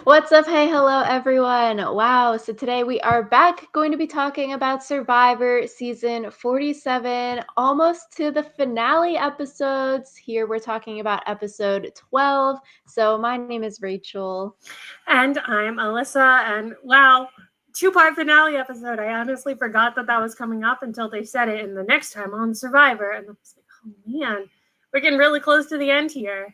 What's up? Hey, hello, everyone. Wow. So today we are back going to be talking about Survivor season 47, almost to the finale episodes. Here we're talking about episode 12. So my name is Rachel. And I'm Alyssa. And wow, two-part finale episode. I honestly forgot that was coming up until they said it in the next time on Survivor. And I was like, oh man, we're getting really close to the end here.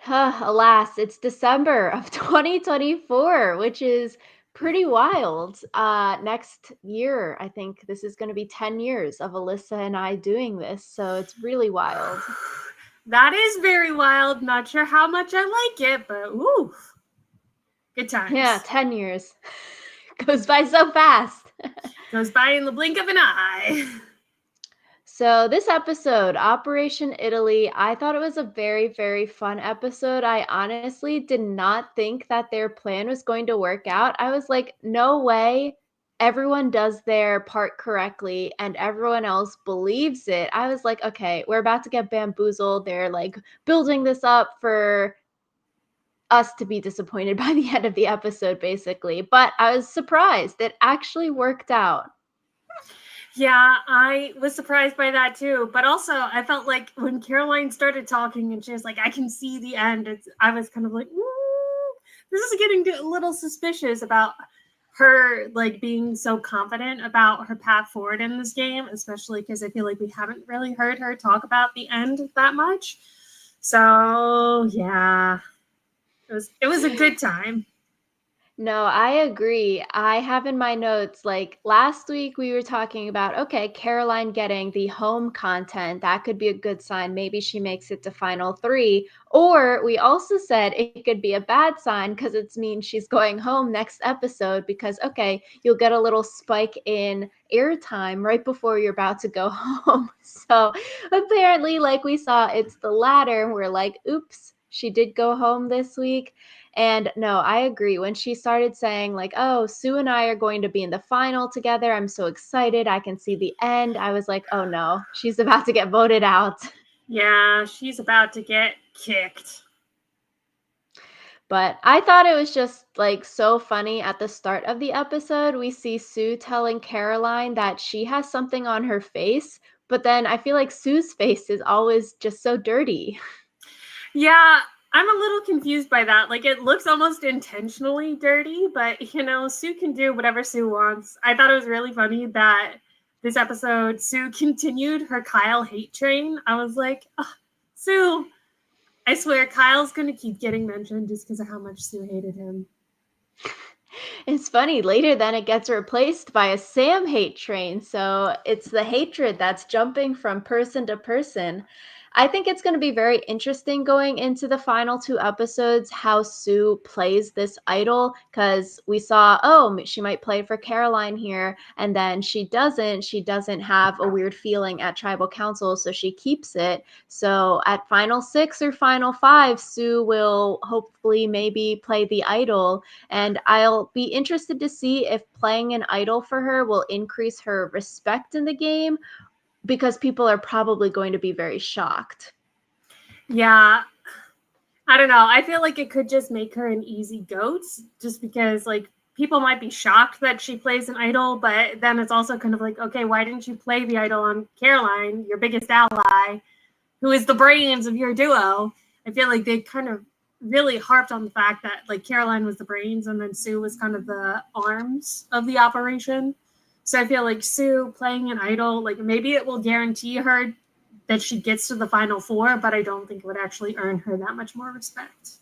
Alas, it's December of 2024, which is pretty wild. Next year, I think this is going to be 10 years of Alyssa and I doing this. So it's really wild. That is very wild. Not sure how much I like it, but ooh, good times. Yeah, 10 years. Goes by so fast. Goes by in the blink of an eye. So, this episode, Operation Italy, I thought it was a very, very fun episode. I honestly did not think that their plan was going to work out. I was like, no way. Everyone does their part correctly and everyone else believes it. I was like, okay, we're about to get bamboozled. They're like building this up for us to be disappointed by the end of the episode, basically. But I was surprised. It actually worked out. Yeah, I was surprised by that too. But also, I felt like when Caroline started talking and she was like, I can see the end, I was kind of like, this is getting a little suspicious about her like being so confident about her path forward in this game, especially because I feel like we haven't really heard her talk about the end that much. So yeah, it was a good time. No, I agree. I have in my notes, like last week we were talking about, okay, Caroline getting the home content. That could be a good sign. Maybe she makes it to final three. Or we also said it could be a bad sign because it means she's going home next episode because, okay, you'll get a little spike in airtime right before you're about to go home. So apparently, like we saw, it's the latter. We're like, oops, she did go home this week. And no, I agree. When she started saying, like, oh, Sue and I are going to be in the final together, I'm so excited. I can see the end. I was like, oh no, she's about to get voted out. Yeah, she's about to get kicked. But I thought it was just like so funny at the start of the episode. We see Sue telling Caroline that she has something on her face, but then I feel like Sue's face is always just so dirty. Yeah, I'm a little confused by that. Like, it looks almost intentionally dirty, but you know, Sue can do whatever Sue wants. I thought it was really funny that this episode, Sue continued her Kyle hate train. I was like, oh, Sue, I swear, Kyle's gonna keep getting mentioned just because of how much Sue hated him. It's funny, later then it gets replaced by a Sam hate train. So it's the hatred that's jumping from person to person. I think it's going to be very interesting going into the final two episodes how Sue plays this idol because we saw, oh, she might play for Caroline here, and then she doesn't. She doesn't have a weird feeling at tribal council, so she keeps it. So at final six or final five, Sue will hopefully maybe play the idol, and I'll be interested to see if playing an idol for her will increase her respect in the game because people are probably going to be very shocked. Yeah, I don't know. I feel like it could just make her an easy goat just because, like, people might be shocked that she plays an idol, but then it's also kind of like, okay, why didn't you play the idol on Caroline, your biggest ally, who is the brains of your duo? I feel like they kind of really harped on the fact that, like, Caroline was the brains and then Sue was kind of the arms of the operation. So I feel like Sue playing an idol, like, maybe it will guarantee her that she gets to the final four, but I don't think it would actually earn her that much more respect.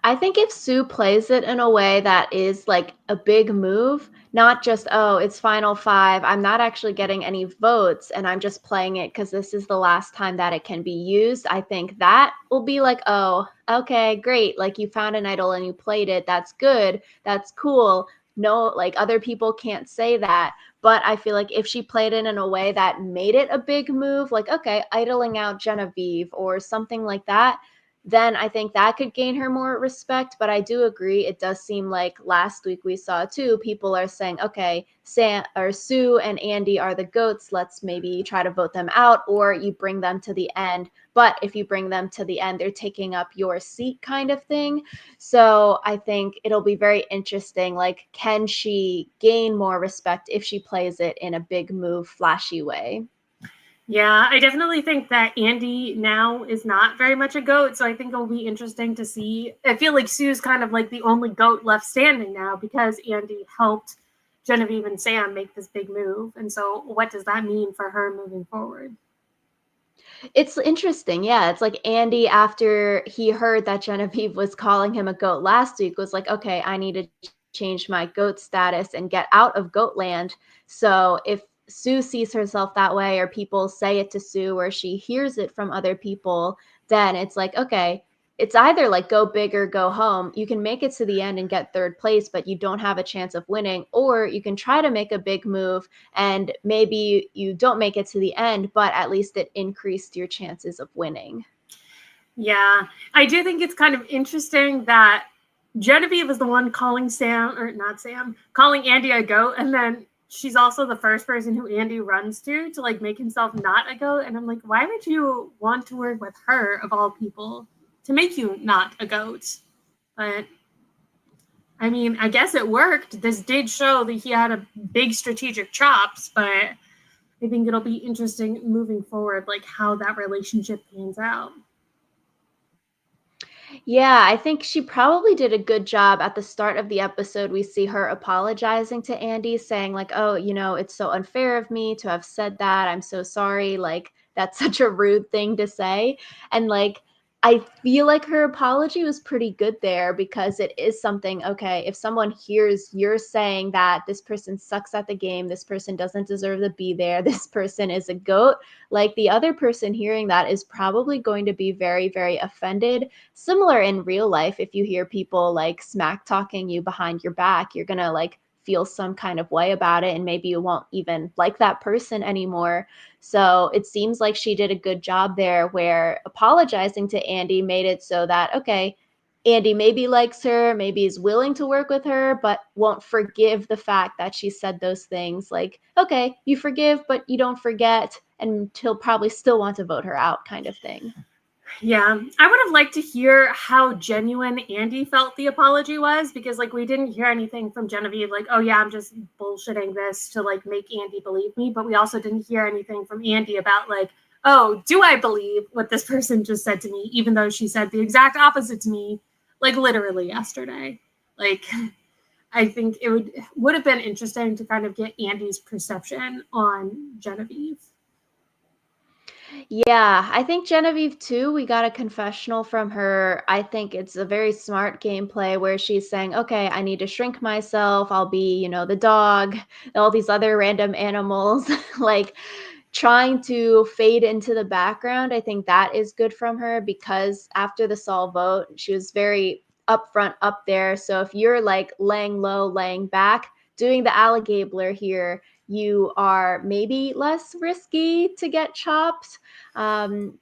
I think if Sue plays it in a way that is like a big move, not just, oh, it's final five, I'm not actually getting any votes and I'm just playing it because this is the last time that it can be used, I think that will be like, oh, okay, great. Like you found an idol and you played it. That's good. That's cool. No, like other people can't say that. But I feel like if she played it in a way that made it a big move, like, okay, idling out Genevieve or something like that, then I think that could gain her more respect. But I do agree, it does seem like last week we saw too, people are saying, okay, Sam or Sue and Andy are the GOATs. Let's maybe try to vote them out, or you bring them to the end. But if you bring them to the end, they're taking up your seat kind of thing. So I think it'll be very interesting. Like, can she gain more respect if she plays it in a big move, flashy way? Yeah, I definitely think that Andy now is not very much a goat, so I think it'll be interesting to see. I feel like Sue's kind of like the only goat left standing now because Andy helped Genevieve and Sam make this big move. And so what does that mean for her moving forward? It's interesting. Yeah. It's like Andy, after he heard that Genevieve was calling him a goat last week, was like, okay, I need to change my goat status and get out of goat land. So if Sue sees herself that way, or people say it to Sue, or she hears it from other people, then it's like, okay, it's either like go big or go home. You can make it to the end and get third place, but you don't have a chance of winning. Or you can try to make a big move and maybe you don't make it to the end, but at least it increased your chances of winning. Yeah, I do think it's kind of interesting that Genevieve is the one calling Sam, or not Sam, calling Andy a goat, and then she's also the first person who Andy runs to like make himself not a goat. And I'm like, why would you want to work with her of all people to make you not a goat? But I mean, I guess it worked. This did show that he had a big strategic chops, but I think it'll be interesting moving forward, like how that relationship pans out. Yeah, I think she probably did a good job. At the start of the episode, we see her apologizing to Andy, saying, like, oh, it's so unfair of me to have said that. I'm so sorry. Like, that's such a rude thing to say. And, like, I feel like her apology was pretty good there because it is something, okay, if someone hears you're saying that this person sucks at the game, this person doesn't deserve to be there, this person is a goat, like the other person hearing that is probably going to be very, very offended. Similar in real life, if you hear people like smack talking you behind your back, you're going to like feel some kind of way about it, and maybe you won't even like that person anymore. So it seems like she did a good job there, where apologizing to Andy made it so that, okay, Andy maybe likes her, maybe is willing to work with her, but won't forgive the fact that she said those things. Like, okay, you forgive, but you don't forget, and he'll probably still want to vote her out, kind of thing. Yeah, I would have liked to hear how genuine Andy felt the apology was, because like we didn't hear anything from Genevieve like, oh yeah, I'm just bullshitting this to like make Andy believe me, but we also didn't hear anything from Andy about like, oh, do I believe what this person just said to me, even though she said the exact opposite to me, like literally yesterday. Like, I think it would have been interesting to kind of get Andy's perception on Genevieve. Yeah, I think Genevieve too, we got a confessional from her. I think it's a very smart gameplay where she's saying, okay, I need to shrink myself. I'll be, the dog, all these other random animals, like trying to fade into the background. I think that is good from her because after the Saul vote, she was very upfront up there. So if you're like laying low, laying back, doing the alligabler here, you are maybe less risky to get chopped. um,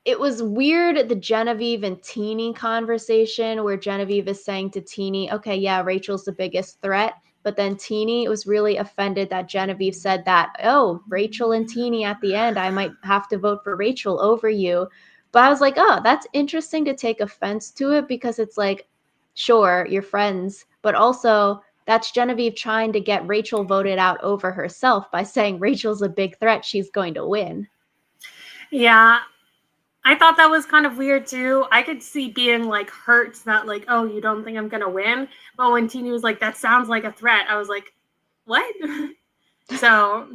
it was weird, the Genevieve and Teeny conversation where Genevieve is saying to Teeny, okay, yeah, Rachel's the biggest threat. But then Teeny was really offended that Genevieve said that, oh, Rachel and Teeny at the end, I might have to vote for Rachel over you. But I was like, oh, that's interesting to take offense to it, because it's like, sure, you're friends, but also that's Genevieve trying to get Rachel voted out over herself by saying Rachel's a big threat, she's going to win. Yeah, I thought that was kind of weird too. I could see being like hurt that like, oh, you don't think I'm gonna win. But when Teeny was like, that sounds like a threat, I was like, what? So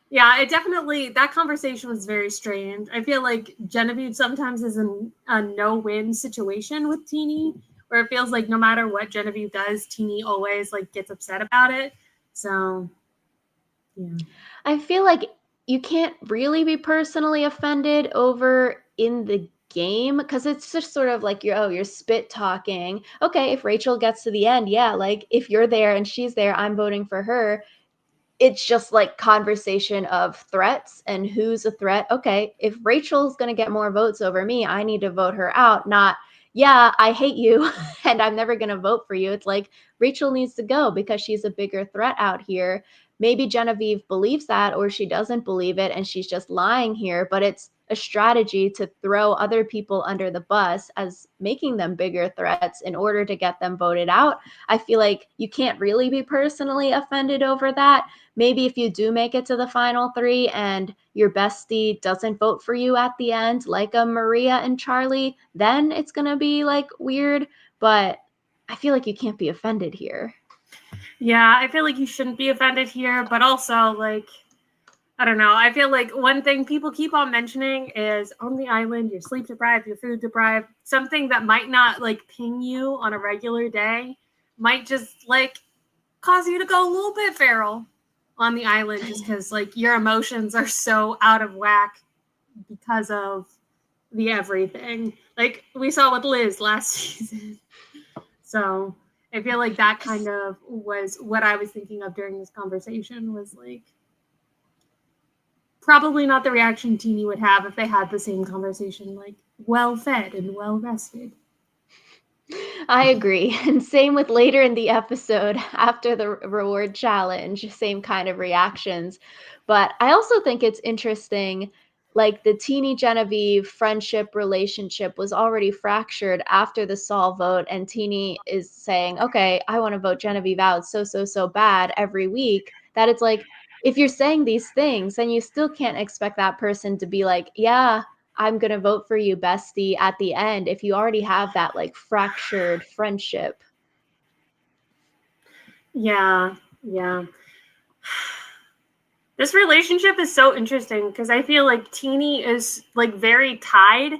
yeah, it definitely, that conversation was very strange. I feel like Genevieve sometimes is in a no-win situation with Teeny, where it feels like no matter what Genevieve does, Teeny always like gets upset about it. So yeah. I feel like you can't really be personally offended over in the game, because it's just sort of like you're spit talking. Okay, if Rachel gets to the end, yeah, like if you're there and she's there, I'm voting for her. it's just like conversation of threats and who's a threat. Okay, if Rachel's going to get more votes over me, I need to vote her out, not, yeah, I hate you and I'm never going to vote for you. It's like Rachel needs to go because she's a bigger threat out here. Maybe Genevieve believes that, or she doesn't believe it and she's just lying here, but it's a strategy to throw other people under the bus as making them bigger threats in order to get them voted out. I feel like you can't really be personally offended over that. Maybe if you do make it to the final three and your bestie doesn't vote for you at the end, like a Maria and Charlie, then it's going to be like weird. But I feel like you can't be offended here. Yeah, I feel like you shouldn't be offended here, but also, like, I don't know. I feel like one thing people keep on mentioning is on the island, you're sleep deprived, you're food deprived. Something that might not like ping you on a regular day might just like cause you to go a little bit feral on the island just because like your emotions are so out of whack because of the everything. Like we saw with Liz last season. So I feel like that kind of was what I was thinking of during this conversation was like probably not the reaction Teeny would have if they had the same conversation, like well fed and well rested. I agree. And same with later in the episode after the reward challenge, same kind of reactions. But I also think it's interesting, like the Teeny Genevieve friendship relationship was already fractured after the Saul vote. And Teeny is saying, okay, I want to vote Genevieve out so bad every week that it's like, if you're saying these things, then you still can't expect that person to be like, yeah, I'm going to vote for you, bestie, at the end if you already have that like fractured friendship. Yeah, yeah. This relationship is so interesting because I feel like Teeny is like very tied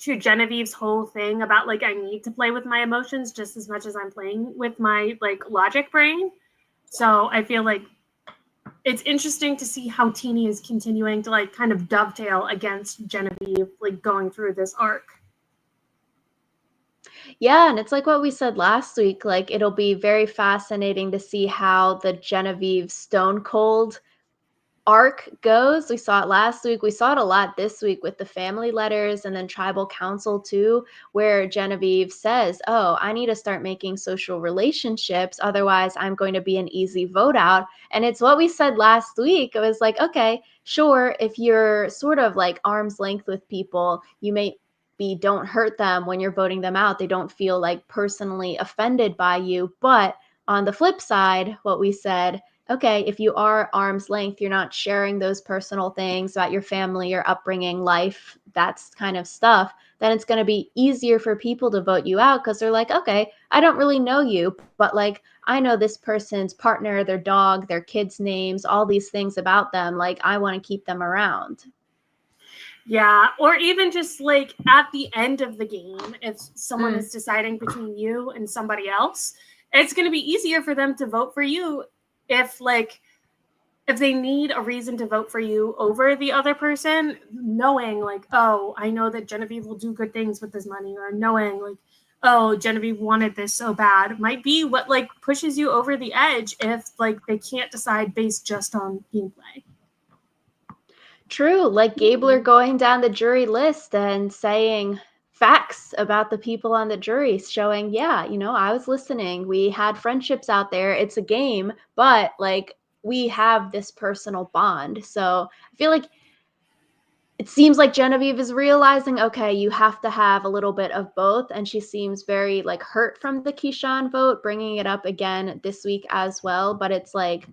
to Genevieve's whole thing about like I need to play with my emotions just as much as I'm playing with my like logic brain. So I feel like it's interesting to see how Teeny is continuing to like kind of dovetail against Genevieve like going through this arc. Yeah, and it's like what we said last week. Like, it'll be very fascinating to see how the Genevieve Stone Cold arc goes. We saw it last week. We saw it a lot this week with the family letters and then tribal council too, where Genevieve says, oh, I need to start making social relationships. Otherwise, I'm going to be an easy vote out. And it's what we said last week. It was like, okay, sure, if you're sort of like arm's length with people, you may be don't hurt them when you're voting them out. They don't feel like personally offended by you. But on the flip side, what we said, okay, if you are arm's length, you're not sharing those personal things about your family, your upbringing, life, that's kind of stuff, then it's going to be easier for people to vote you out because they're like, okay, I don't really know you, but like, I know this person's partner, their dog, their kids' names, all these things about them. Like, I want to keep them around. Yeah, or even just like at the end of the game, if someone is deciding between you and somebody else, it's going to be easier for them to vote for you if like if they need a reason to vote for you over the other person, knowing like, oh, I know that Genevieve will do good things with this money, or knowing like, oh, Genevieve wanted this so bad, might be what like pushes you over the edge if like they can't decide based just on gameplay. True, like Gabler going down the jury list and saying facts about the people on the jury, showing, yeah, I was listening. We had friendships out there. It's a game, but like we have this personal bond. So I feel like it seems like Genevieve is realizing, okay, you have to have a little bit of both. And she seems very like hurt from the Keyshawn vote, bringing it up again this week as well. But it's like,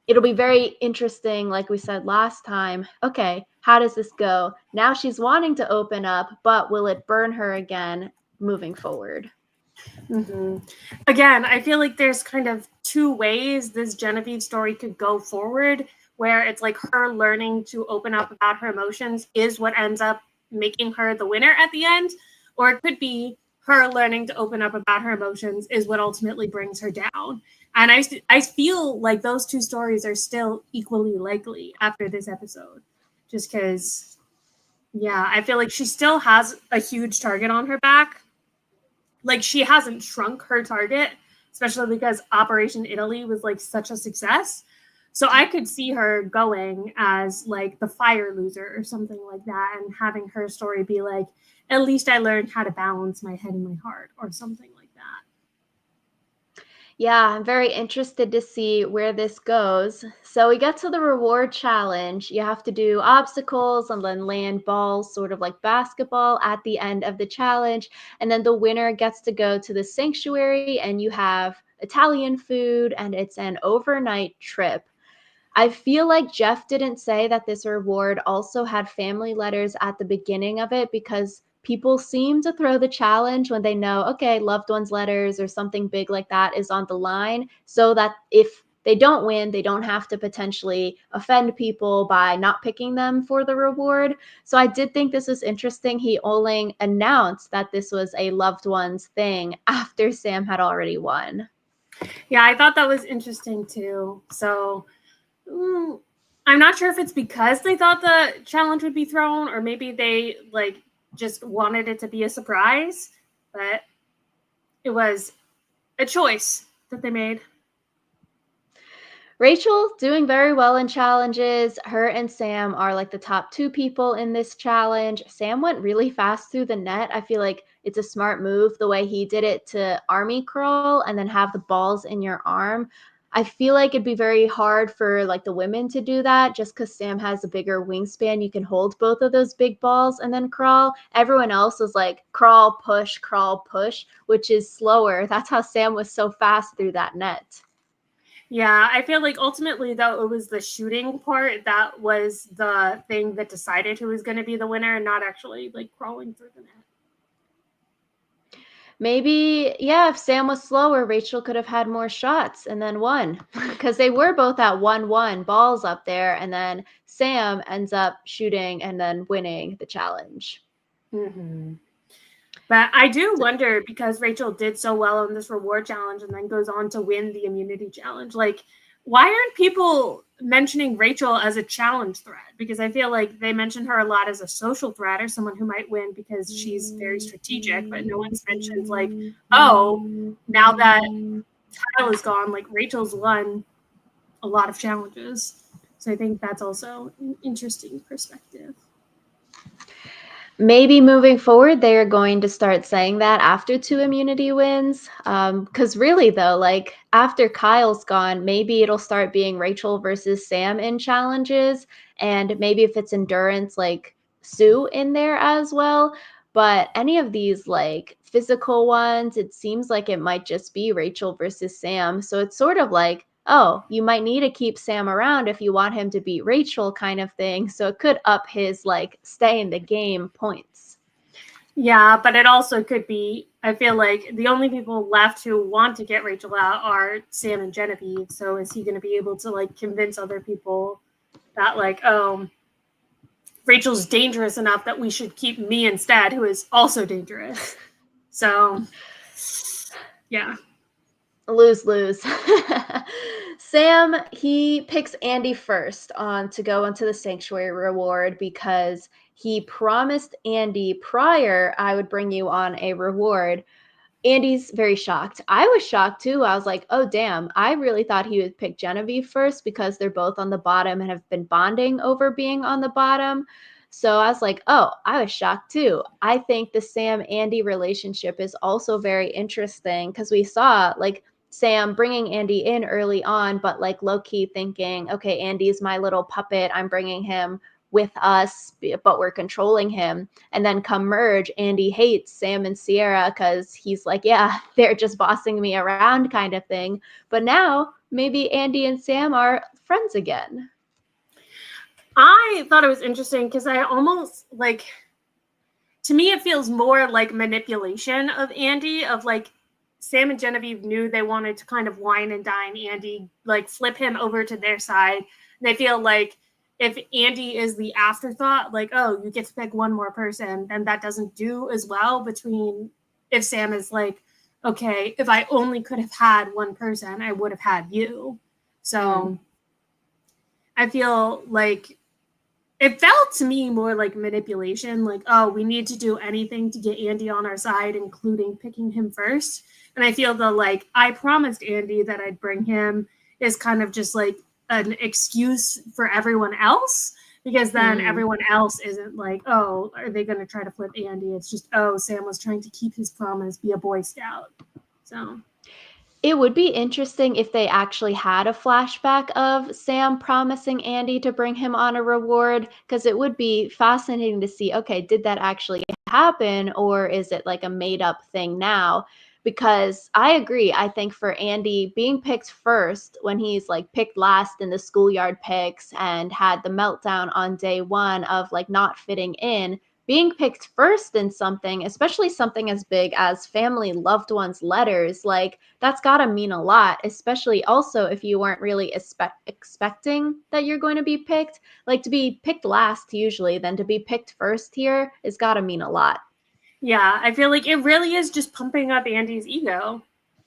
it'll be very interesting, like we said last time. Okay, how does this go? Now she's wanting to open up, but will it burn her again moving forward? Mm-hmm. Again, I feel like there's kind of two ways this Genevieve story could go forward, where it's like her learning to open up about her emotions is what ends up making her the winner at the end, or it could be her learning to open up about her emotions is what ultimately brings her down. And I feel like those two stories are still equally likely after this episode, just because, yeah, I feel like she still has a huge target on her back. Like she hasn't shrunk her target, especially because Operation Italy was like such a success. So I could see her going as like the fire loser or something like that, and having her story be like, at least I learned how to balance my head and my heart, or something like that. Yeah, I'm very interested to see where this goes. So we get to the reward challenge. You have to do obstacles and then land balls, sort of like basketball, at the end of the challenge. And then the winner gets to go to the sanctuary, and you have Italian food, and it's an overnight trip. I feel like Jeff didn't say that this reward also had family letters at the beginning of it, because people seem to throw the challenge when they know, okay, loved ones letters or something big like that is on the line, so that if they don't win, they don't have to potentially offend people by not picking them for the reward. So I did think this was interesting. He only announced that this was a loved ones thing after Sam had already won. Yeah, I thought that was interesting too. So I'm not sure if it's because they thought the challenge would be thrown, or maybe they like just wanted it to be a surprise, but it was a choice that they made. Rachel doing very well in challenges. Her and Sam are like the top two people in this challenge. Sam went really fast through the net. I feel like it's a smart move the way he did it to army crawl and then have the balls in your arm. I feel like it'd be very hard for like the women to do that, just because Sam has a bigger wingspan. You can hold both of those big balls and then crawl. Everyone else is like crawl, push, which is slower. That's how Sam was so fast through that net. Yeah, I feel like ultimately, though, it was the shooting part that was the thing that decided who was going to be the winner, and not actually like crawling through the net. Maybe, yeah, if Sam was slower, Rachel could have had more shots and then won, because they were both at 1-1 balls up there, and then Sam ends up shooting and then winning the challenge. Mm-hmm. But I do So wonder, because Rachel did so well in this reward challenge and then goes on to win the immunity challenge, like, why aren't people mentioning Rachel as a challenge threat? Because I feel like they mention her a lot as a social threat or someone who might win because she's very strategic, but no one's mentioned, like, oh, now that Kyle is gone, like, Rachel's won a lot of challenges. So I think that's also an interesting perspective. maybe moving forward, they are going to start saying that after two immunity wins. Because really, though, like after Kyle's gone, maybe it'll start being Rachel versus Sam in challenges. And maybe if it's endurance, like Sue in there as well. But any of these like physical ones, it seems like it might just be Rachel versus Sam. So it's sort of like, oh, you might need to keep Sam around if you want him to beat Rachel kind of thing. So it could up his like stay in the game points. Yeah, but it also could be, I feel like the only people left who want to get Rachel out are Sam and Genevieve. So is he going to be able to like convince other people that like, oh, Rachel's dangerous enough that we should keep me instead, who is also dangerous? So yeah. Lose lose. Sam, he picks Andy first on to go into the sanctuary reward because he promised Andy prior, I would bring you on a reward. Andy's very shocked. I was shocked too. I was like, oh, damn. I really thought he would pick Genevieve first because they're both on the bottom and have been bonding over being on the bottom. So I was like, oh, I was shocked too. I think the Sam Andy relationship is also very interesting because we saw like Sam bringing Andy in early on, but like low key thinking, okay, Andy's my little puppet. I'm bringing him with us, but we're controlling him. And then come merge, Andy hates Sam and Sierra because he's like, yeah, they're just bossing me around kind of thing. But now maybe Andy and Sam are friends again. I thought it was interesting because I almost like, to me, it feels more like manipulation of Andy, of like Sam and Genevieve knew they wanted to kind of wine and dine Andy, like flip him over to their side. And they feel like if Andy is the afterthought, like, oh, you get to pick one more person, then that doesn't do as well between if Sam is like, okay, if I only could have had one person, I would have had you. So I feel like it felt to me more like manipulation, like, oh, we need to do anything to get Andy on our side, including picking him first. And I feel the like, I promised Andy that I'd bring him is kind of just like an excuse for everyone else, because then Hmm. everyone else isn't like, oh, are they going to try to flip Andy? It's just, oh, Sam was trying to keep his promise, be a Boy Scout. So It would be interesting if they actually had a flashback of Sam promising Andy to bring him on a reward, because it would be fascinating to see, okay, did that actually happen, or is it like a made up thing now? Because I agree. I think for Andy being picked first when he's like picked last in the schoolyard picks and had the meltdown on day one of like not fitting in, being picked first in something, especially something as big as family loved ones letters, like that's got to mean a lot, especially also if you weren't really expecting that you're going to be picked. Like to be picked last usually, then to be picked first here is got to mean a lot. yeah, I feel like it really is just pumping up Andy's ego,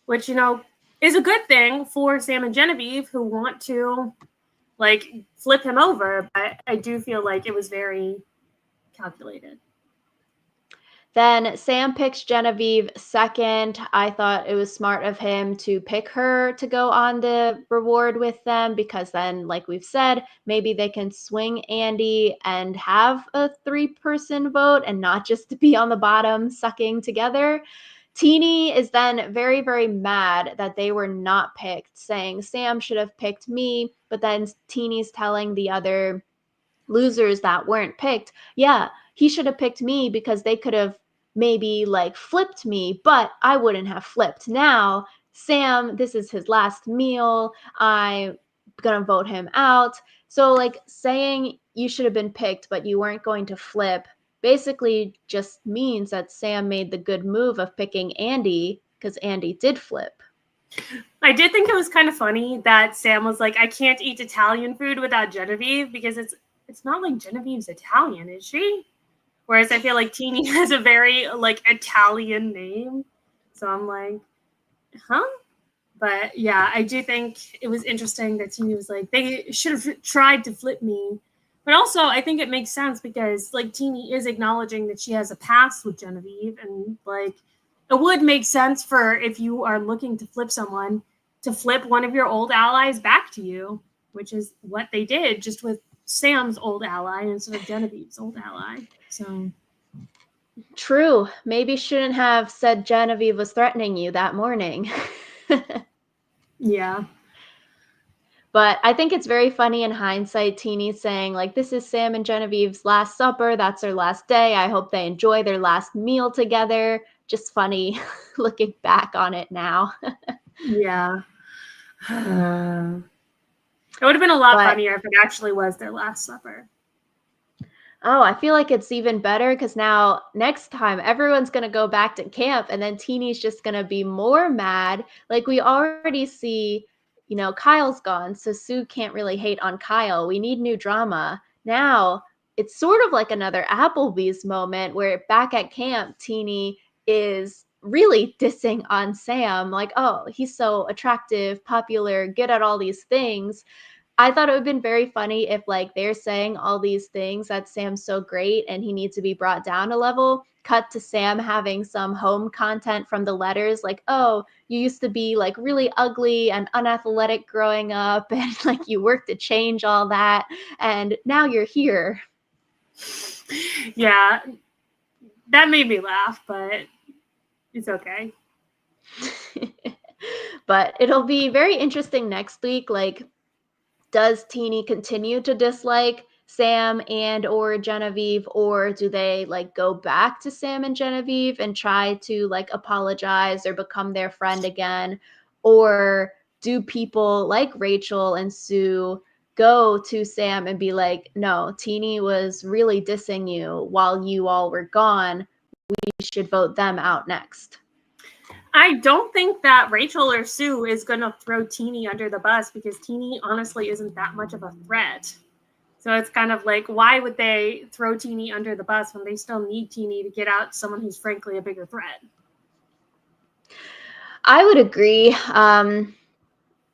which, is a good thing for Sam and Genevieve who want to like flip him over. But I do feel like it was very calculated. Then Sam picks Genevieve second. I thought it was smart of him to pick her to go on the reward with them because then, like we've said, maybe they can swing Andy and have a 3-person vote and not just to be on the bottom sucking together. Teeny is then very, very mad that they were not picked, saying Sam should have picked me. But then Teeny's telling the other losers that weren't picked, yeah, he should have picked me because they could have maybe like flipped me, but I wouldn't have flipped. Now, Sam, this is his last meal. I'm gonna vote him out. So, like, saying you should have been picked, but you weren't going to flip basically just means that Sam made the good move of picking Andy because Andy did flip. I did think it was kind of funny that Sam was like, I can't eat Italian food without Genevieve, because it's not like Genevieve's Italian, is she? Whereas I feel like Teeny has a very like Italian name. So I'm like, huh? But yeah, I do think it was interesting that Teeny was like, they should have tried to flip me. But also, I think it makes sense because like Teeny is acknowledging that she has a past with Genevieve, and like it would make sense for if you are looking to flip someone to flip one of your old allies back to you, which is what they did, just with Sam's old ally instead of Genevieve's old ally. So True. Maybe shouldn't have said Genevieve was threatening you that morning. yeah. But I think it's very funny in hindsight, Teeny saying, like, this is Sam and Genevieve's last supper. That's their last day. I hope they enjoy their last meal together. Just funny looking back on it now. Yeah. It would have been a lot But funnier if it actually was their last supper. oh, I feel like it's even better because now next time everyone's going to go back to camp and then Teeny's just going to be more mad. Like we already see, Kyle's gone, so Sue can't really hate on Kyle. We need new drama. Now it's sort of like another Applebee's moment where back at camp, Teeny is really dissing on Sam, like, oh, he's so attractive, popular, good at all these things. I thought it would have been very funny if like they're saying all these things that Sam's so great and he needs to be brought down a level. Cut to Sam having some home content from the letters, like, oh, you used to be like really ugly and unathletic growing up, and like you worked to change all that, and now you're here. Yeah, that made me laugh, but it's okay. But it'll be very interesting next week. Like, does Teeny continue to dislike Sam and or Genevieve, or do they like go back to Sam and Genevieve and try to like apologize or become their friend again? Or do people like Rachel and Sue go to Sam and be like, no, Teeny was really dissing you while you all were gone. We should vote them out next. I don't think that Rachel or Sue is going to throw Teeny under the bus, because Teeny honestly isn't that much of a threat. So it's kind of like, why would they throw Teeny under the bus when they still need Teeny to get out someone who's frankly a bigger threat? I would agree.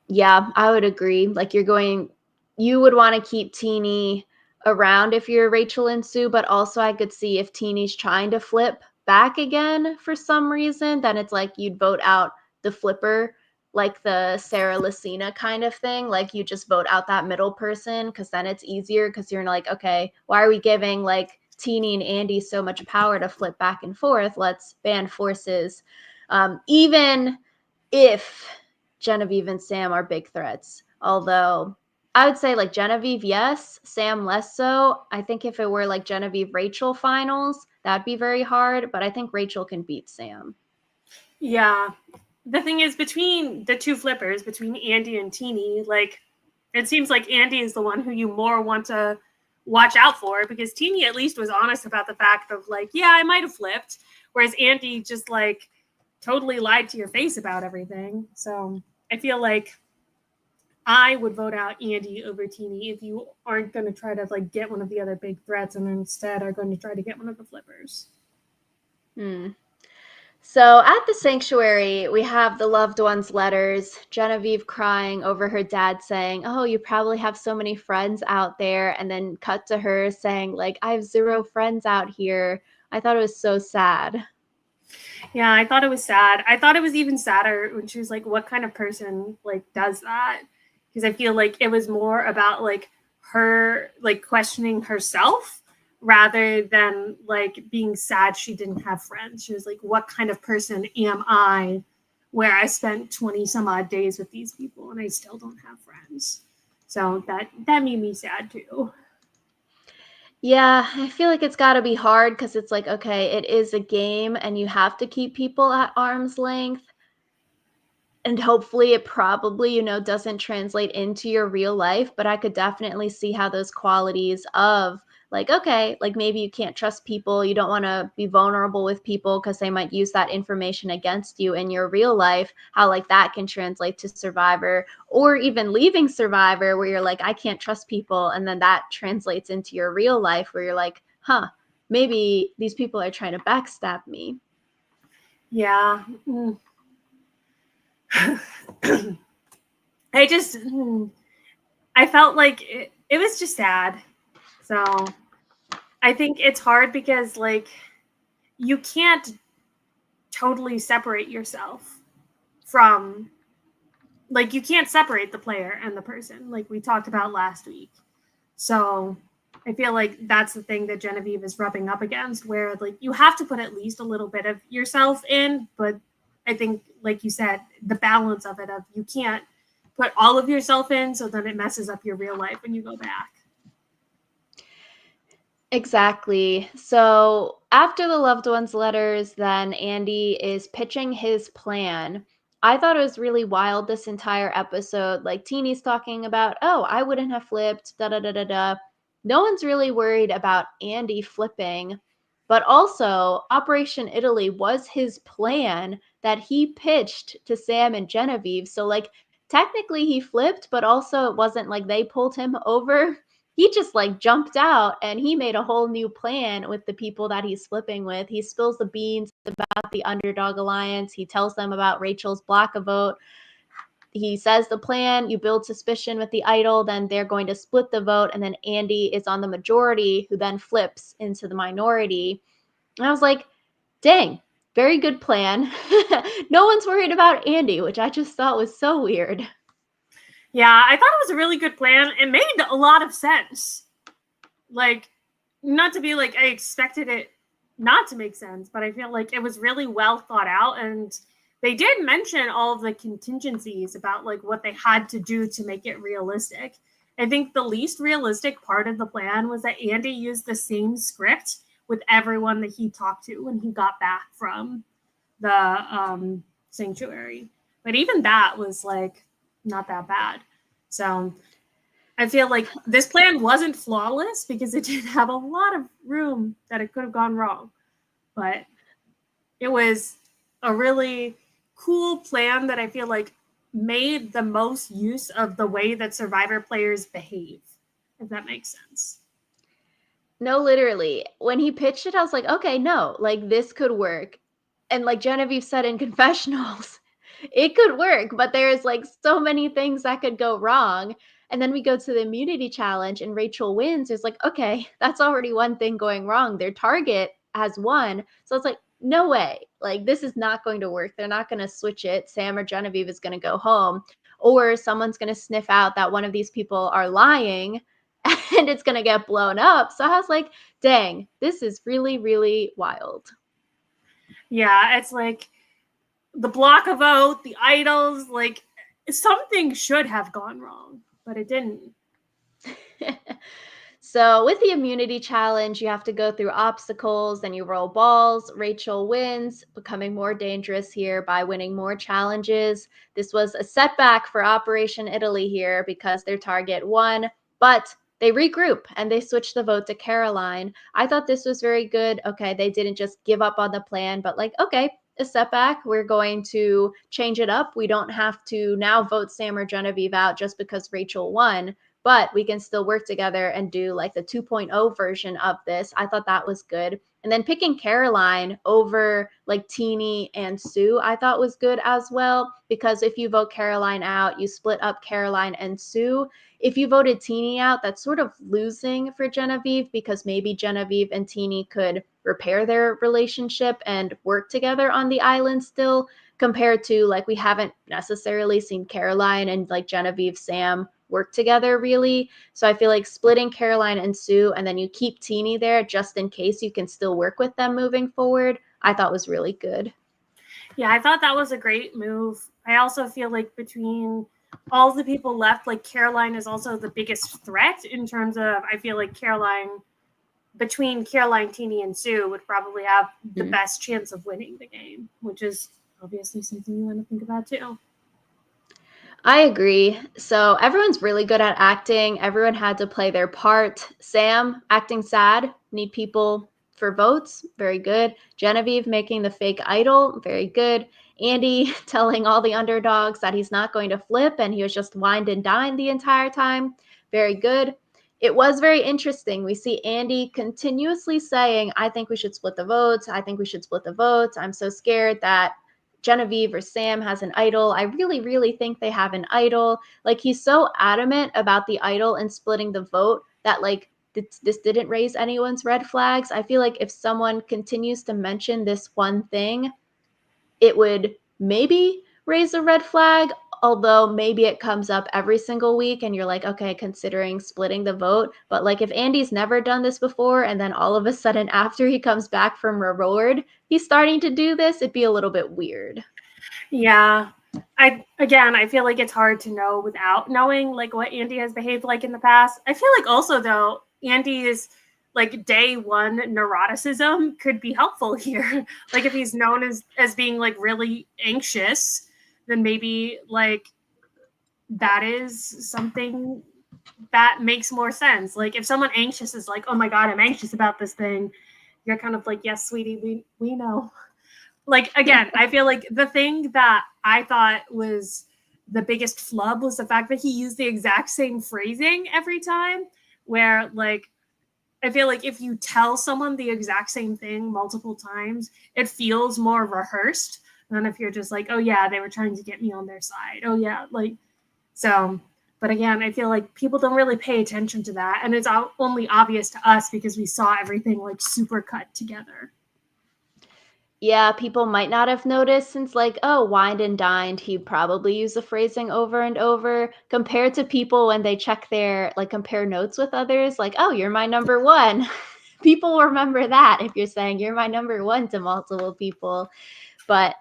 Yeah, I would agree. Like you would want to keep Teeny around if you're Rachel and Sue, but also I could see if Teeny's trying to flip back again for some reason, then it's like you'd vote out the flipper like the Sarah Lucina kind of thing. Like you just vote out that middle person because then it's easier because you're like, okay, why are we giving like Teeny and Andy so much power to flip back and forth? Let's band forces. Even if Genevieve and Sam are big threats. Although I would say like Genevieve, yes, Sam less so. I think if it were like Genevieve Rachel finals, that'd be very hard, but I think Rachel can beat Sam. Yeah. The thing is, between the two flippers, between Andy and Teeny, like it seems like Andy is the one who you more want to watch out for, because Teeny at least was honest about the fact of like, yeah, I might have flipped, whereas Andy just like totally lied to your face about everything. So I feel like I would vote out Andy over Teeny if you aren't going to try to like get one of the other big threats and instead are going to try to get one of the flippers. So at the sanctuary, we have the loved ones' letters, Genevieve crying over her dad saying, oh, you probably have so many friends out there. And then cut to her saying, like, I have 0 friends out here. I thought it was so sad. Yeah, I thought it was sad. I thought it was even sadder when she was like, what kind of person like does that? Because I feel like it was more about like her like questioning herself rather than like being sad she didn't have friends. She was like, what kind of person am I where I spent 20 some odd days with these people and I still don't have friends? So that made me sad too. Yeah, I feel like it's got to be hard because it's like, okay, it is a game and you have to keep people at arm's length. And hopefully it probably, doesn't translate into your real life. But I could definitely see how those qualities of like, okay, like maybe you can't trust people. You don't want to be vulnerable with people because they might use that information against you in your real life, how like that can translate to Survivor, or even leaving Survivor where you're like, I can't trust people. And then that translates into your real life where you're like, huh, maybe these people are trying to backstab me. Yeah. I just, I felt like it was just sad. So I think it's hard because like you can't totally separate yourself from like you can't separate the player and the person like we talked about last week. So I feel like that's the thing that Genevieve is rubbing up against, where like you have to put at least a little bit of yourself in, but I think like you said, the balance of it of you can't put all of yourself in, so then it messes up your real life when you go back. Exactly. So after the loved ones' letters, then Andy is pitching his plan. I thought it was really wild this entire episode. Like Teeny's talking about, oh, I wouldn't have flipped, da da da da da. No one's really worried about Andy flipping. But also, Operation Italy was his plan that he pitched to Sam and Genevieve. So, like, technically he flipped, but also it wasn't like they pulled him over. He just like jumped out and he made a whole new plan with the people that he's flipping with. He spills the beans about the Underdog Alliance. He tells them about Rachel's block a vote. He says the plan, you build suspicion with the idol, then they're going to split the vote, and then Andy is on the majority, who then flips into the minority. And I was like, dang, very good plan. No one's worried about Andy, which I just thought was so weird. Yeah, I thought it was a really good plan. It made a lot of sense. Like, not to be like I expected it not to make sense, but I feel like it was really well thought out. And they did mention all of the contingencies about like what they had to do to make it realistic. I think the least realistic part of the plan was that Andy used the same script with everyone that he talked to when he got back from the sanctuary. But even that was like not that bad. So I feel like this plan wasn't flawless because it did have a lot of room that it could have gone wrong. But it was a really cool plan that I feel like made the most use of the way that Survivor players behave, if that makes sense. No, literally. When he pitched it, I was like, okay, no, like this could work. And like Genevieve said in confessionals, it could work, but there's like so many things that could go wrong. And then we go to the immunity challenge and Rachel wins. It's like, okay, that's already one thing going wrong. Their target has won. So it's like, no way. Like, this is not going to work. They're not going to switch it. Sam or Genevieve is going to go home, or someone's going to sniff out that one of these people are lying and it's going to get blown up. So I was like, dang, this is really, really wild. Yeah, it's like the block of vote, the idols, like something should have gone wrong, but it didn't. So with the immunity challenge, you have to go through obstacles, then you roll balls. Rachel wins, becoming more dangerous here by winning more challenges. This was a setback for Operation Italy here because their target won, but they regroup and they switch the vote to Caroline. I thought this was very good. Okay, they didn't just give up on the plan, but like, okay, a setback. We're going to change it up. We don't have to now vote Sam or Genevieve out just because Rachel won, but we can still work together and do like the 2.0 version of this. I thought that was good. And then picking Caroline over like Teeny and Sue, I thought was good as well, because if you vote Caroline out, you split up Caroline and Sue. If you voted Teeny out, that's sort of losing for Genevieve, because maybe Genevieve and Teeny could repair their relationship and work together on the island still, compared to like we haven't necessarily seen Caroline and like Genevieve, Sam work together really. So I feel like splitting Caroline and Sue and then you keep Teeny there just in case you can still work with them moving forward, I thought was really good. Yeah, I thought that was a great move. I also feel like between all the people left, like Caroline is also the biggest threat in terms of, I feel like Caroline, between Caroline, Teeny, and Sue would probably have the best chance of winning the game, which is obviously something you want to think about too. I agree. So everyone's really good at acting. Everyone had to play their part. Sam acting sad, need people for votes, very good. Genevieve making the fake idol, very good. Andy telling all the underdogs that he's not going to flip and he was just wined and dined the entire time, very good. It was very interesting. We see Andy continuously saying, I think we should split the votes. I think we should split the votes. I'm so scared that Genevieve or Sam has an idol. I really, really think they have an idol. Like, he's so adamant about the idol and splitting the vote that, like, this didn't raise anyone's red flags. I feel like if someone continues to mention this one thing, it would maybe raise a red flag, although maybe it comes up every single week and you're like, okay, considering splitting the vote. But like, if Andy's never done this before and then all of a sudden after he comes back from reward, he's starting to do this, it'd be a little bit weird. Yeah. I feel like it's hard to know without knowing like what Andy has behaved like in the past. I feel like also though Andy's like day one neuroticism could be helpful here. Like if he's known as being like really anxious, then maybe like that is something that makes more sense. Like if someone anxious is like, "Oh my god, I'm anxious about this thing." You're kind of like, "Yes, sweetie, we know." Like again, I feel like the thing that I thought was the biggest flub was the fact that he used the exact same phrasing every time, where like I feel like if you tell someone the exact same thing multiple times, it feels more rehearsed than if you're just like, oh yeah, they were trying to get me on their side. Oh yeah, like so. But again, I feel like people don't really pay attention to that, and it's only obvious to us because we saw everything like super cut together. Yeah, people might not have noticed since, like, oh, wined and dined, he probably use the phrasing over and over compared to people when they check their, like, compare notes with others, like, oh, you're my number one. People remember that if you're saying you're my number one to multiple people. But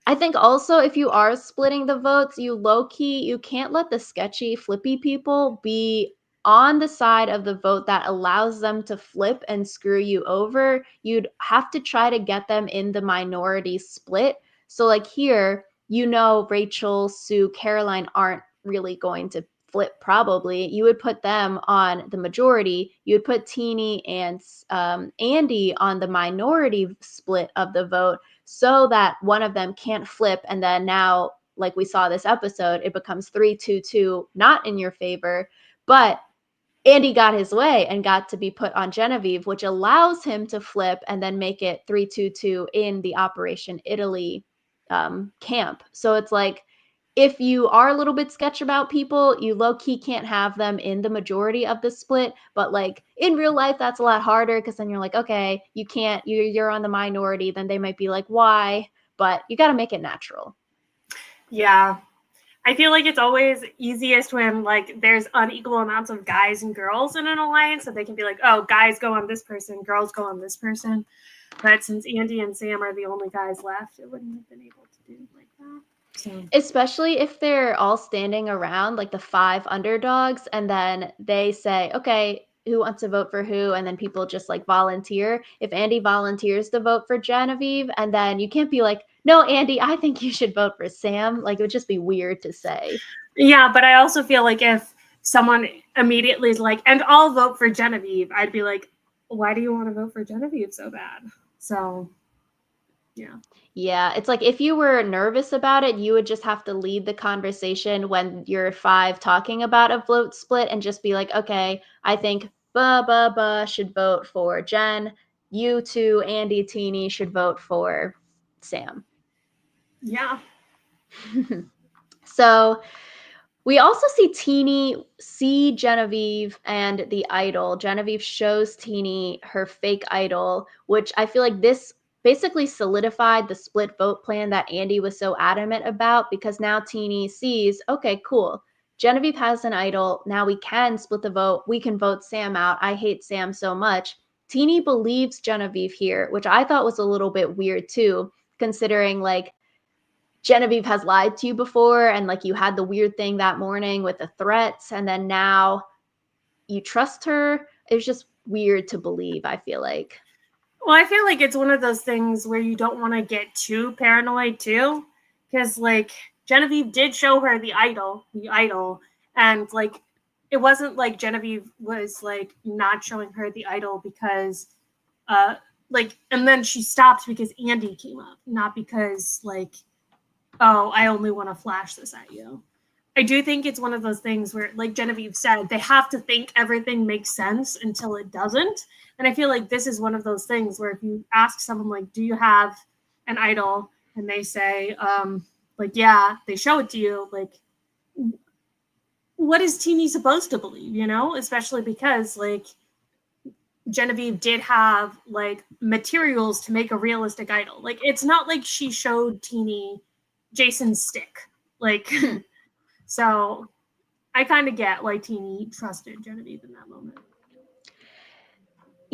I think also if you are splitting the votes, you low key, you can't let the sketchy, flippy people be on the side of the vote that allows them to flip and screw you over. You'd have to try to get them in the minority split. So, like here, Rachel, Sue, Caroline aren't really going to flip probably. You would put them on the majority. You would put Teeny and Andy on the minority split of the vote so that one of them can't flip. And then now, like we saw this episode, it becomes 3-2-2, not in your favor. But Andy got his way and got to be put on Genevieve, which allows him to flip and then make it 3-2-2 in the Operation Italy camp. So it's like if you are a little bit sketch about people, you low key can't have them in the majority of the split. But like in real life, that's a lot harder because then you're like, okay, you can't, you're on the minority. Then they might be like, why? But you got to make it natural. Yeah. I feel like it's always easiest when like there's unequal amounts of guys and girls in an alliance, so they can be like, oh, guys go on this person, girls go on this person. But since Andy and Sam are the only guys left, it wouldn't have been able to do like that. So Especially if they're all standing around like the 5 underdogs and then they say, "Okay, who wants to vote for who?" And then people just like volunteer. If Andy volunteers to vote for Genevieve, and then you can't be like, "No, Andy, I think you should vote for Sam." Like it would just be weird to say. yeah, but I also feel like if someone immediately is like, and I'll vote for Genevieve, I'd be like, why do you want to vote for Genevieve so bad? So yeah. Yeah, it's like if you were nervous about it, you would just have to lead the conversation when you're 5 talking about a vote split and just be like, "Okay, I think blah should vote for Jen. You two, Andy, Teeny should vote for Sam." Yeah. So we also see Teeny see Genevieve and the idol. Genevieve shows Teeny her fake idol, which I feel like this basically solidified the split vote plan that Andy was so adamant about because now Teeny sees, okay, cool. Genevieve has an idol. Now we can split the vote. We can vote Sam out. I hate Sam so much. Teeny believes Genevieve here, which I thought was a little bit weird too, considering like Genevieve has lied to you before and like you had the weird thing that morning with the threats and then now you trust her. It's just weird to believe, I feel like. Well, I feel like it's one of those things where you don't want to get too paranoid too, because like Genevieve did show her the idol, and like it wasn't like Genevieve was like not showing her the idol because, uh, like, and then she stopped because Andy came up, not because like, oh, I only want to flash this at you. I do think it's one of those things where, like Genevieve said, they have to think everything makes sense until it doesn't. And I feel like this is one of those things where if you ask someone, like, do you have an idol? And they say, like, yeah, they show it to you, like, what is Teeny supposed to believe, you know? Especially because, like, Genevieve did have, like, materials to make a realistic idol. Like, it's not like she showed Teeny Jason's stick. Like, so I kind of get why Teeny trusted Genevieve in that moment.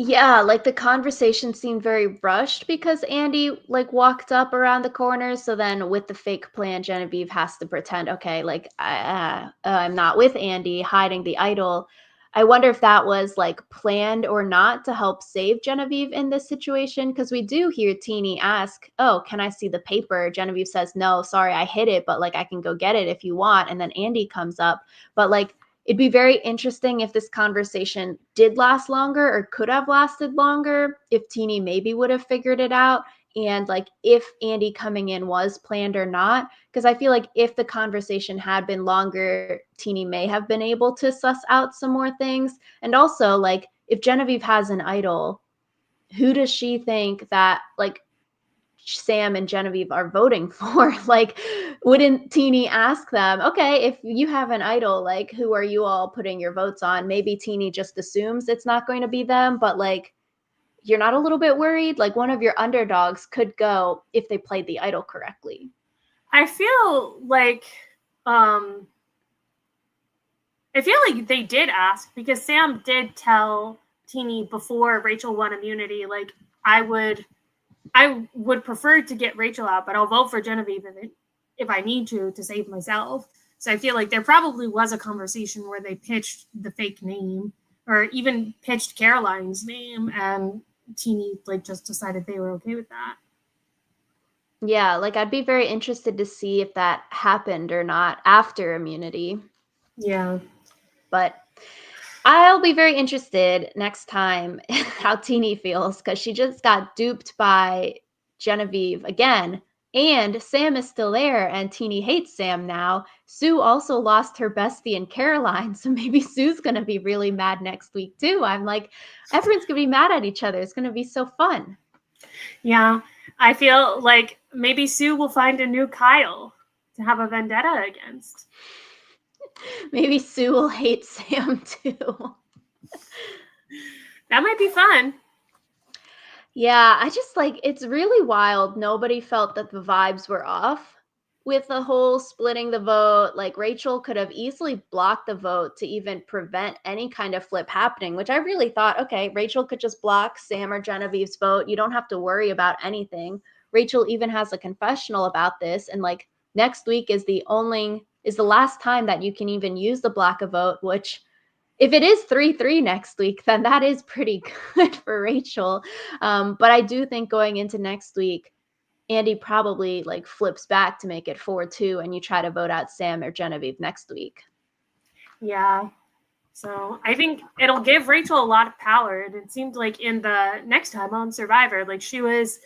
Yeah, like the conversation seemed very rushed because Andy like walked up around the corner. So then with the fake plan, Genevieve has to pretend, okay, like I'm not with Andy, hiding the idol. I wonder if that was like planned or not to help save Genevieve in this situation. Cause we do hear Teeny ask, "Oh, can I see the paper?" Genevieve says, "No, sorry, I hid it, but like I can go get it if you want." And then Andy comes up. But like it'd be very interesting if this conversation did last longer or could have lasted longer, if Teeny maybe would have figured it out, and like if Andy coming in was planned or not. Because I feel like if the conversation had been longer, Teeny may have been able to suss out some more things. And also, like, if Genevieve has an idol, who does she think that like Sam and Genevieve are voting for? Like, wouldn't Teeny ask them, okay, if you have an idol, like, who are you all putting your votes on? Maybe Teeny just assumes it's not going to be them, but like, you're not a little bit worried? Like, one of your underdogs could go if they played the idol correctly. I feel like um I feel like they did ask because Sam did tell Teeny before Rachel won immunity, like I would prefer to get Rachel out, but I'll vote for Genevieve if I need to save myself. So I feel like there probably was a conversation where they pitched the fake name or even pitched Caroline's name, and Teeny like just decided they were okay with that. Yeah, like, I'd be very interested to see if that happened or not after immunity. Yeah. But I'll be very interested next time how Teeny feels because she just got duped by Genevieve again. And Sam is still there, and Teeny hates Sam now. Sue also lost her bestie in Caroline, so maybe Sue's gonna be really mad next week too. I'm like, everyone's gonna be mad at each other. It's gonna be so fun. Yeah. I feel like maybe Sue will find a new Kyle to have a vendetta against. Maybe Sue will hate Sam too. That might be fun. Yeah, I just like it's really wild. Nobody felt that the vibes were off with the whole splitting the vote. Like Rachel could have easily blocked the vote to even prevent any kind of flip happening, which I really thought, okay, Rachel could just block Sam or Genevieve's vote. You don't have to worry about anything. Rachel even has a confessional about this, and like next week is the last time that you can even use the block a vote, which if it is 3-3 next week, then that is pretty good for Rachel. But I do think going into next week, Andy probably like flips back to make it 4-2, and you try to vote out Sam or Genevieve next week. Yeah. So I think it'll give Rachel a lot of power. And it seemed like in the next time on Survivor, like she was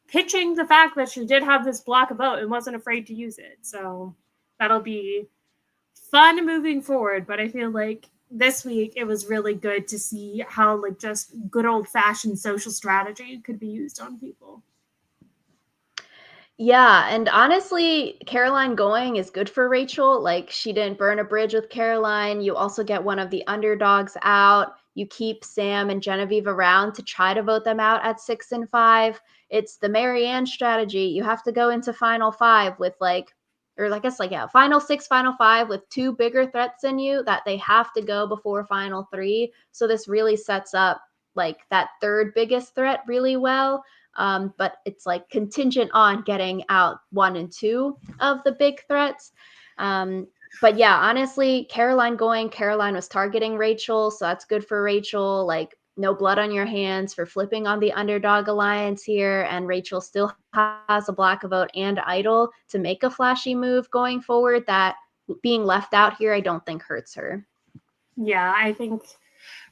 pitching the fact that she did have this block of vote and wasn't afraid to use it. So that'll be fun moving forward. But I feel like this week it was really good to see how like just good old fashioned social strategy could be used on people. Yeah, and honestly, Caroline going is good for Rachel. Like she didn't burn a bridge with Caroline. You also get one of the underdogs out. You keep Sam and Genevieve around to try to vote them out at 6 and 5. It's the Marianne strategy. You have to go into final 5 with final 6, final 5 with 2 bigger threats in you that they have to go before final 3. So this really sets up like that third biggest threat really well. But it's like contingent on getting out 1 and 2 of the big threats. But yeah, honestly, Caroline was targeting Rachel, so that's good for Rachel. Like, no blood on your hands for flipping on the underdog alliance here, and Rachel still has a block of vote and idol to make a flashy move going forward. That being left out here, I don't think hurts her. Yeah, I think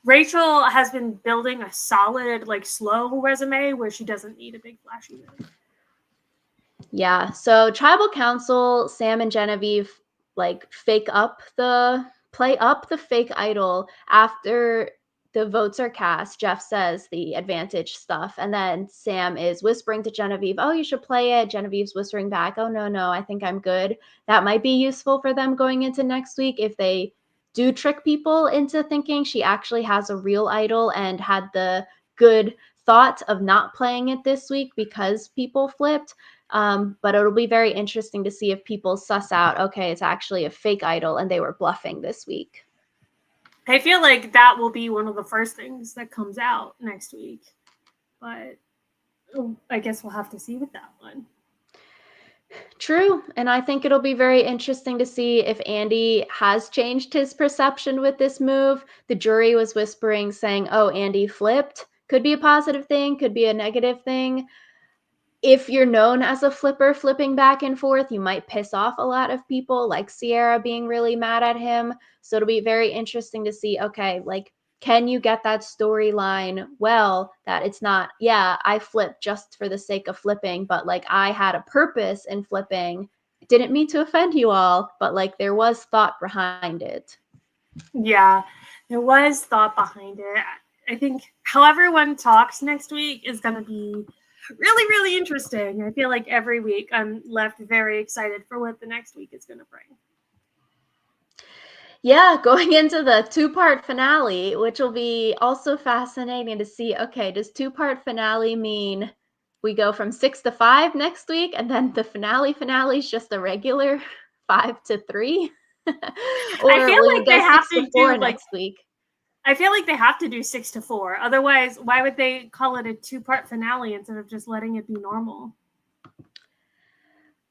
Rachel has been building a solid, like slow resume where she doesn't need a big flashy move. Yeah. So tribal council, Sam and Genevieve like play up the fake idol after the votes are cast. Jeff says the advantage stuff. And then Sam is whispering to Genevieve, oh, you should play it. Genevieve's whispering back, oh, no, I think I'm good. That might be useful for them going into next week if they do trick people into thinking she actually has a real idol and had the good thought of not playing it this week because people flipped. But it'll be very interesting to see if people suss out, okay, it's actually a fake idol and they were bluffing this week. I feel like that will be one of the first things that comes out next week. But I guess we'll have to see with that one. True. And I think it'll be very interesting to see if Andy has changed his perception with this move. The jury was whispering, saying, oh, Andy flipped. Could be a positive thing, could be a negative thing. If you're known as a flipper flipping back and forth, you might piss off a lot of people, like Sierra being really mad at him. So it'll be very interesting to see, okay, like, can you get that storyline well that it's not, yeah, I flipped just for the sake of flipping, but like I had a purpose in flipping. Didn't mean to offend you all, but like there was thought behind it. Yeah, there was thought behind it. I think how everyone talks next week is going to be really, really interesting. I feel like every week I'm left very excited for what the next week is going to bring. Yeah, going into the 2-part finale, which will be also fascinating to see, okay, does 2-part finale mean we go from 6 to 5 next week and then the finale is just a regular 5 to 3? I Or feel will you like they go have 6 to to 4 do like next week? I feel like they have to do 6 to 4. Otherwise, why would they call it a 2-part finale instead of just letting it be normal?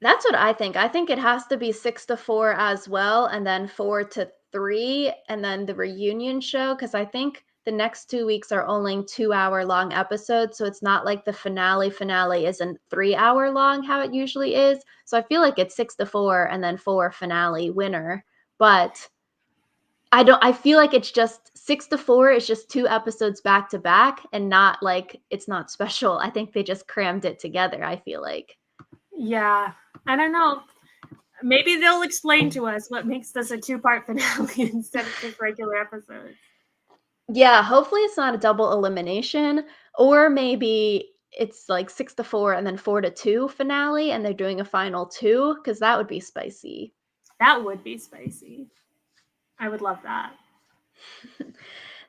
That's what I think. I think it has to be 6 to 4 as well, and then 4 to 3, and then the reunion show, because I think the next 2 weeks are only 2-hour long episodes, so it's not like the finale isn't 3-hour long how it usually is. So I feel like it's 6 to 4 and then 4 finale winner. But I feel like it's just 6 to 4 is just 2 episodes back to back and not like it's not special. I think they just crammed it together, I feel like. Yeah, I don't know. Maybe they'll explain to us what makes this a 2-part finale instead of just regular episodes. Yeah, hopefully it's not a double elimination, or maybe it's like 6-4 and then 4-2 finale, and they're doing a final two, because that would be spicy. That would be spicy. I would love that.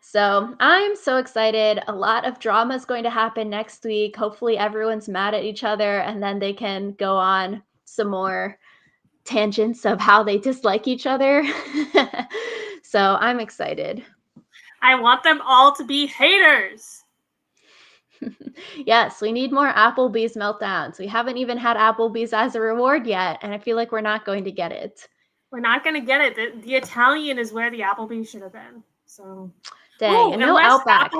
So I'm so excited. A lot of drama is going to happen next week. Hopefully, everyone's mad at each other, and then they can go on some more tangents of how they dislike each other. So I'm excited. I want them all to be haters. Yes, we need more Applebee's meltdowns. We haven't even had Applebee's as a reward yet, and I feel like we're not going to get it. We're not going to get it. The Italian is where the Applebee's should have been. So, Dang, and no unless Outback.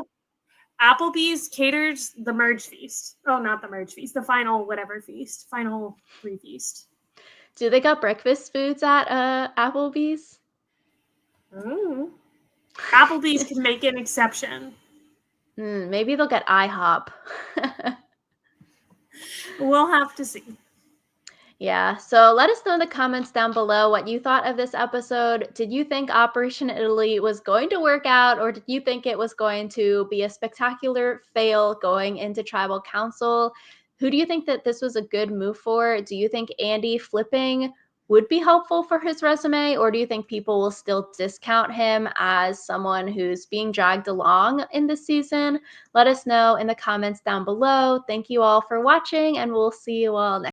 Applebee's caters the merge feast. Oh, not the merge feast. The final whatever feast. Final 3 feast. Do they got breakfast foods at Applebee's? Applebee's can make an exception. Maybe they'll get IHOP. We'll have to see. Yeah, so let us know in the comments down below what you thought of this episode. Did you think Operation Italy was going to work out, or did you think it was going to be a spectacular fail going into tribal council? Who do you think that this was a good move for? Do you think Andy flipping would be helpful for his resume, or do you think people will still discount him as someone who's being dragged along in this season? Let us know in the comments down below. Thank you all for watching, and we'll see you all next